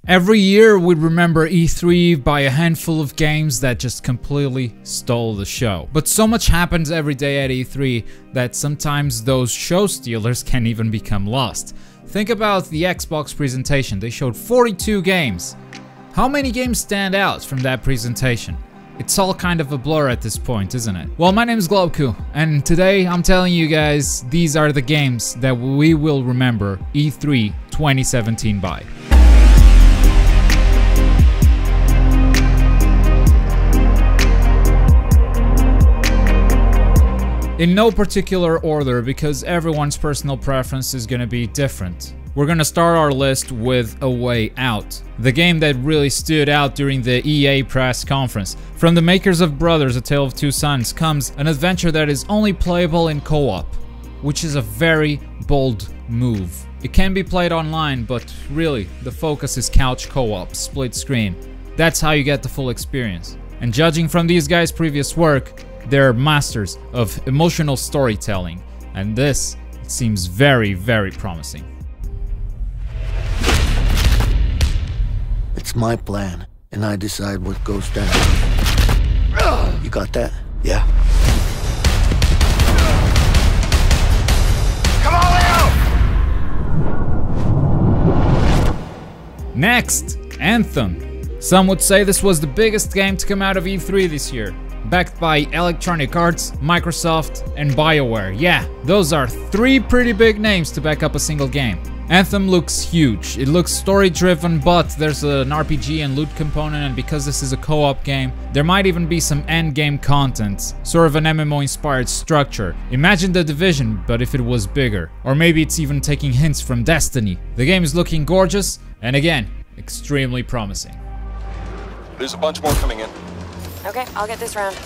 Every year we remember E3 by a handful of games that just completely stole the show. But so much happens every day at E3 that sometimes those show stealers can even become lost. Think about the Xbox presentation. They showed 42 games. How many games stand out from that presentation? It's all kind of a blur at this point, isn't it? Well, my name is Globku, and today I'm telling you guys these are the games that we will remember E3 2017 by. In no particular order, because everyone's personal preference is gonna be different. We're gonna start our list with A Way Out, the game that really stood out during the EA press conference. From the makers of Brothers: A Tale of Two Sons comes an adventure that is only playable in co-op, which is a very bold move. It can be played online, but really, the focus is couch co-op, split screen. That's how you get the full experience. And judging from these guys' previous work, they're masters of emotional storytelling, and this seems very, very promising. It's my plan, and I decide what goes down. You got that? Yeah. Come on, Leo! Next, Anthem. Some would say this was the biggest game to come out of E3 this year. Backed by Electronic Arts, Microsoft, and BioWare. Yeah, those are three pretty big names to back up a single game. Anthem looks huge. It looks story-driven, but there's an RPG and loot component, and because this is a co-op game, there might even be some endgame content, sort of an MMO-inspired structure. Imagine The Division, but if it was bigger. Or maybe it's even taking hints from Destiny. The game is looking gorgeous, and again, extremely promising. There's a bunch more coming in. Okay, I'll get this round.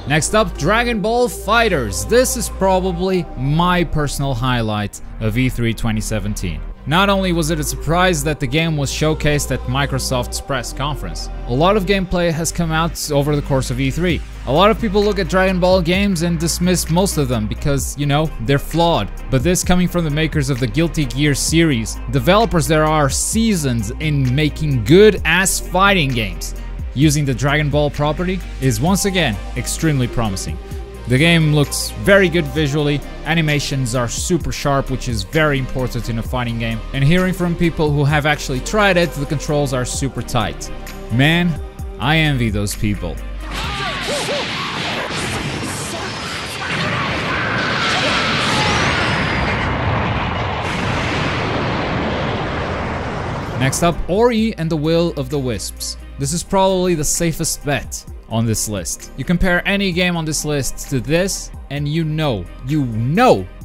Next up, Dragon Ball FighterZ. This is probably my personal highlight of E3 2017. Not only was it a surprise that the game was showcased at Microsoft's press conference, a lot of gameplay has come out over the course of E3. A lot of people look at Dragon Ball games and dismiss most of them because, you know, they're flawed. But this coming from the makers of the Guilty Gear series, developers that are seasoned in making good-ass fighting games, using the Dragon Ball property is once again extremely promising. The game looks very good visually, animations are super sharp, which is very important in a fighting game, and hearing from people who have actually tried it, the controls are super tight. Man, I envy those people. Next up, Ori and the Will of the Wisps. This is probably the safest bet on this list. You compare any game on this list to this, and you know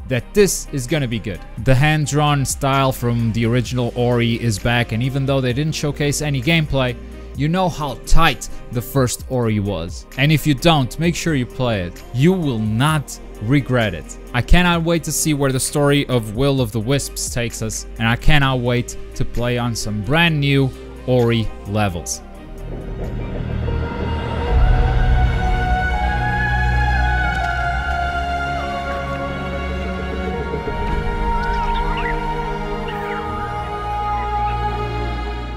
that this is gonna be good. The hand-drawn style from the original Ori is back, and even though they didn't showcase any gameplay, you know how tight the first Ori was. And if you don't, make sure you play it. You will not regret it. I cannot wait to see where the story of Will of the Wisps takes us, and I cannot wait to play on some brand new Ori levels.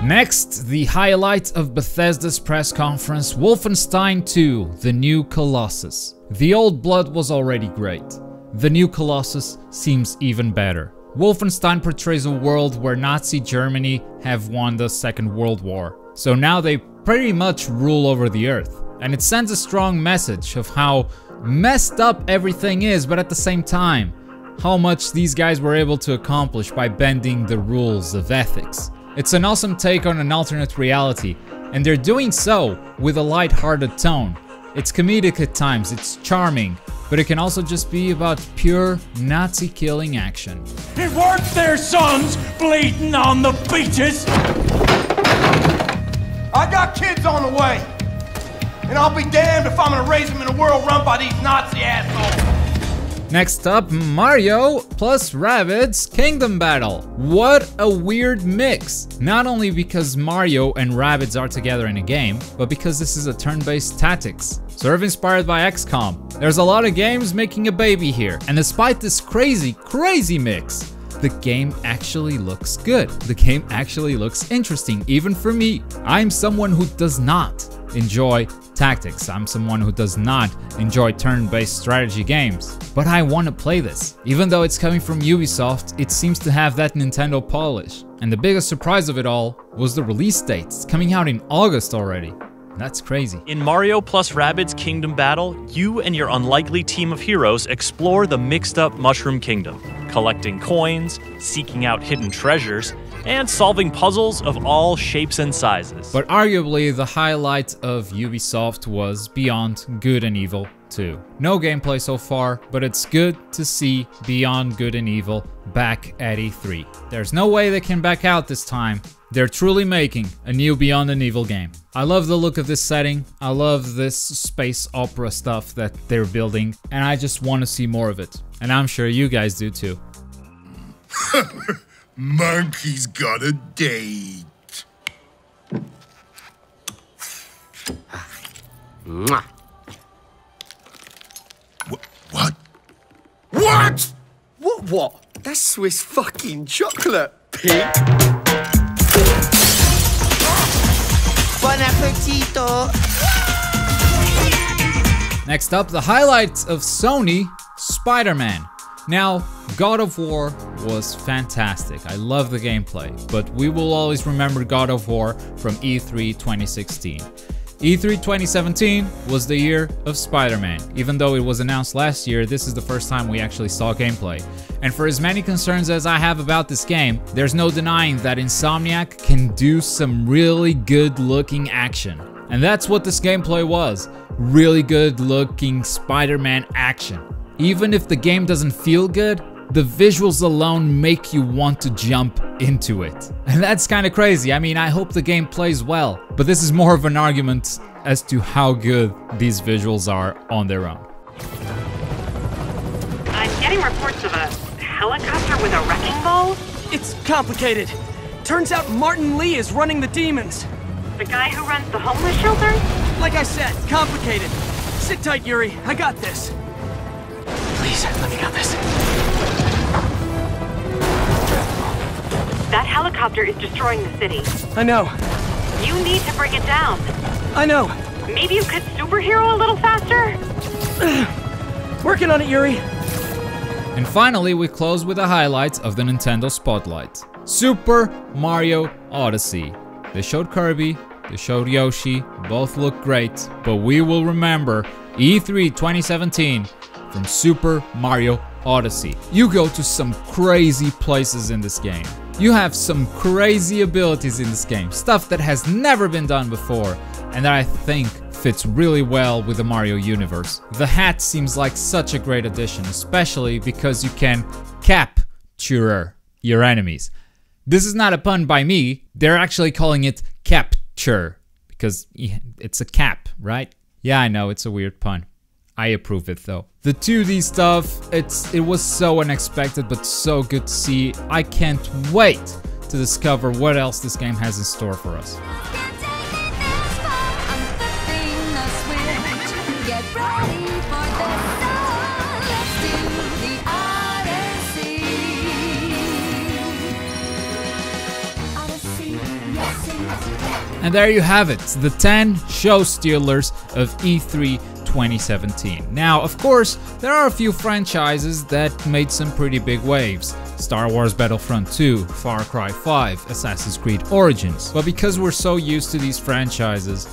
Next, the highlight of Bethesda's press conference, Wolfenstein 2 The New Colossus. The old blood was already great. The New Colossus seems even better. Wolfenstein portrays a world where Nazi Germany have won the Second World War. So now they pretty much rule over the earth. And it sends a strong message of how messed up everything is, but at the same time, how much these guys were able to accomplish by bending the rules of ethics. It's an awesome take on an alternate reality, and they're doing so with a light-hearted tone. It's comedic at times, it's charming, but it can also just be about pure Nazi-killing action. It weren't their sons bleeding on the beaches! I got kids on the way, and I'll be damned if I'm gonna raise them in a world run by these Nazi assholes. Next up, Mario plus Rabbids Kingdom Battle. What a weird mix. Not only because Mario and Rabbids are together in a game, but because this is a turn-based tactics, sort of inspired by XCOM. There's a lot of games making a baby here, and despite this crazy mix, the game actually looks good. The game actually looks interesting, even for me. I'm someone who does not enjoy tactics. I'm someone who does not enjoy turn-based strategy games. But I want to play this. Even though it's coming from Ubisoft, it seems to have that Nintendo polish. And the biggest surprise of it all was the release date. It's coming out in August already. That's crazy. In Mario plus Rabbids Kingdom Battle, you and your unlikely team of heroes explore the mixed-up Mushroom Kingdom, collecting coins, seeking out hidden treasures, and solving puzzles of all shapes and sizes. But arguably, the highlight of Ubisoft was Beyond Good and Evil 2. No gameplay so far, but it's good to see Beyond Good and Evil back at E3. There's no way they can back out this time. They're truly making a new Beyond and Evil game. I love the look of this setting. I love this space opera stuff that they're building, and I just want to see more of it. And I'm sure you guys do too. Monkey's got a date. Mwah. What? What? What? That's Swiss fucking chocolate, pig. Bon appetito. Next up, the highlight of Sony, SpiderMan. Now, God of War was fantastic. I love the gameplay, but we will always remember God of War from E3 2016. E3 2017 was the year of Spider-Man. Even though it was announced last year, this is the first time we actually saw gameplay. And for as many concerns as I have about this game, there's no denying that Insomniac can do some really good looking action. And that's what this gameplay was. Really good looking Spider-Man action. Even if the game doesn't feel good, the visuals alone make you want to jump into it. And that's kind of crazy. I mean, I hope the game plays well, but this is more of an argument as to how good these visuals are on their own. I'm getting reports of a helicopter with a wrecking ball. It's complicated. Turns out Martin Lee is running the demons. The guy who runs the homeless shelter? Like I said, complicated. Sit tight, Yuri. I got this. Please, let me got this. That helicopter is destroying the city. I know. You need to bring it down. I know. Maybe you could superhero a little faster? Working on it, Yuri. And finally, we close with the highlights of the Nintendo Spotlight. Super Mario Odyssey. They showed Kirby, they showed Yoshi, both look great, but we will remember E3 2017 from Super Mario Odyssey. You go to some crazy places in this game. You have some crazy abilities in this game, stuff that has never been done before, and that I think fits really well with the Mario universe. The hat seems like such a great addition, especially because you can capture your enemies. This is not a pun by me, they're actually calling it capture, because it's a cap, right? Yeah, I know, it's a weird pun. I approve it though. The 2D stuff, it was so unexpected but so good to see. I can't wait to discover what else this game has in store for us. And there you have it, the 10 show stealers of E3 2017. Now, of course, there are a few franchises that made some pretty big waves. Star Wars Battlefront 2, Far Cry 5, Assassin's Creed Origins. But because we're so used to these franchises,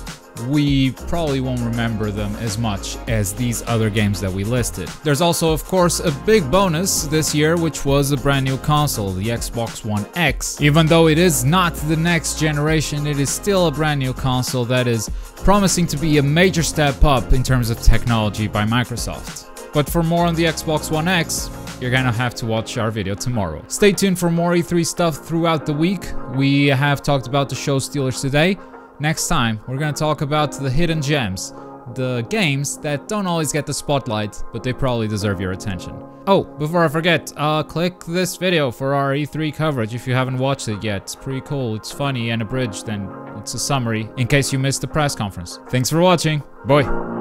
we probably won't remember them as much as these other games that we listed. There's also, of course, a big bonus this year, which was a brand new console, the Xbox One X. Even though it is not the next generation, it is still a brand new console that is promising to be a major step up in terms of technology by Microsoft. But for more on the Xbox One X, you're gonna have to watch our video tomorrow. Stay tuned for more E3 stuff throughout the week. We have talked about the show stealers today. Next time, we're gonna talk about the hidden gems, the games that don't always get the spotlight, but they probably deserve your attention. Oh, before I forget, click this video for our E3 coverage if you haven't watched it yet. It's pretty cool, it's funny and abridged, and it's a summary in case you missed the press conference. Thanks for watching, bye!